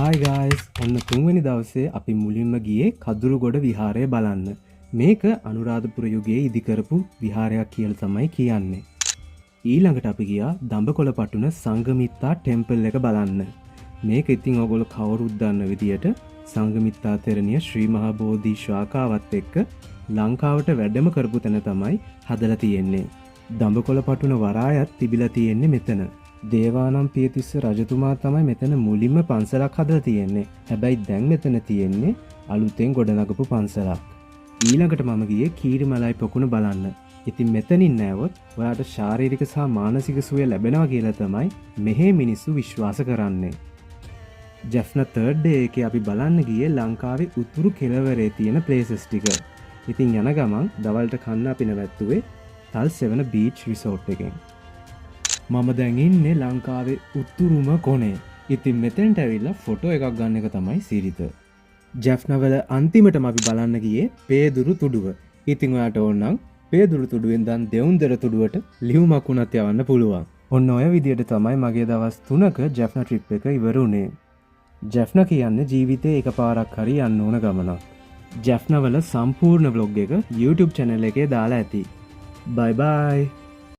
Hi guys, ඔන්න තුන්වෙනි දවසේ අපි මුලින්ම ගියේ කදුරුගොඩ විහාරය බලන්න. මේක අනුරාධපුර යුගයේ ඉදිකරපු විහාරයක් කියලා තමයි කියන්නේ. ඊළඟට අපි ගියා දඹකොළපටුන සංඝමිත්තා ටෙම්පල් එක බලන්න. මේක ඉතින් ඔයගොල්ලෝ කවුරුත් දන්න විදියට සංඝමිත්තා තෙරණිය ශ්‍රී මහා බෝධි ශාඛාවත් එක්ක ලංකාවට වැඩම කරපු තැන තමයි හදලා තියෙන්නේ. දඹකොළපටුන වරායත් තිබිලා තියෙන්නේ මෙතන. දේවානම් පියතිස්ස රජතුමා තමයි මෙතන මුලින්ම පන්සලක් හදලා තියෙන්නේ. හැබැයි දැන් මෙතන තියෙන්නේ අලුතෙන් ගොඩනගපු පන්සලක්. ඊළඟට මම ගියේ කීරිමලයි පොකුණ බලන්න. ඉතින් මෙතනින් නැවොත් ඔයාට ශාරීරික සහ මානසික සුවය ලැබෙනවා කියලා තමයි මෙහි මිනිස්සු විශ්වාස කරන්නේ. ජෙෆ්නා 3rd day එකේ අපි බලන්න ගියේ ලංකාවේ උතුරු කෙළවරේ තියෙන ප්ලේසස් ටික. ඉතින් යන ගමන් දවල්ට කන්න අපි නැවැත්තුවේ තල් 7 බීච් රිසෝට් එකෙන්. මම දැන් ඉන්නේ ලංකාවේ උතුරුම කොනේ. ඉතින් මෙතෙන්ට ඇවිල්ලා ෆොටෝ එකක් ගන්න එක තමයි සිරිත. ජෙෆ්නාවල අන්තිමටම අපි බලන්න ගියේ පේදුරු තුඩුව. ඉතින් ඔයාට ඕන නම් පේදුරු තුඩුවෙන් දැන් දෙවුන්දර තුඩුවට ලියුමක් උනත් යවන්න පුළුවන්. ඔන්න ඔය විදියට තමයි මගේ දවස් 3ක ජෙෆ්නා ට්‍රිප් එක ඉවර වුණේ. ජෙෆ්නා කියන්නේ ජීවිතේ එකපාරක් හරි යන්න ඕන ගමනක්. ජෙෆ්නාවල සම්පූර්ණ vlog එක YouTube channel එකේ දාලා ඇති. Bye bye.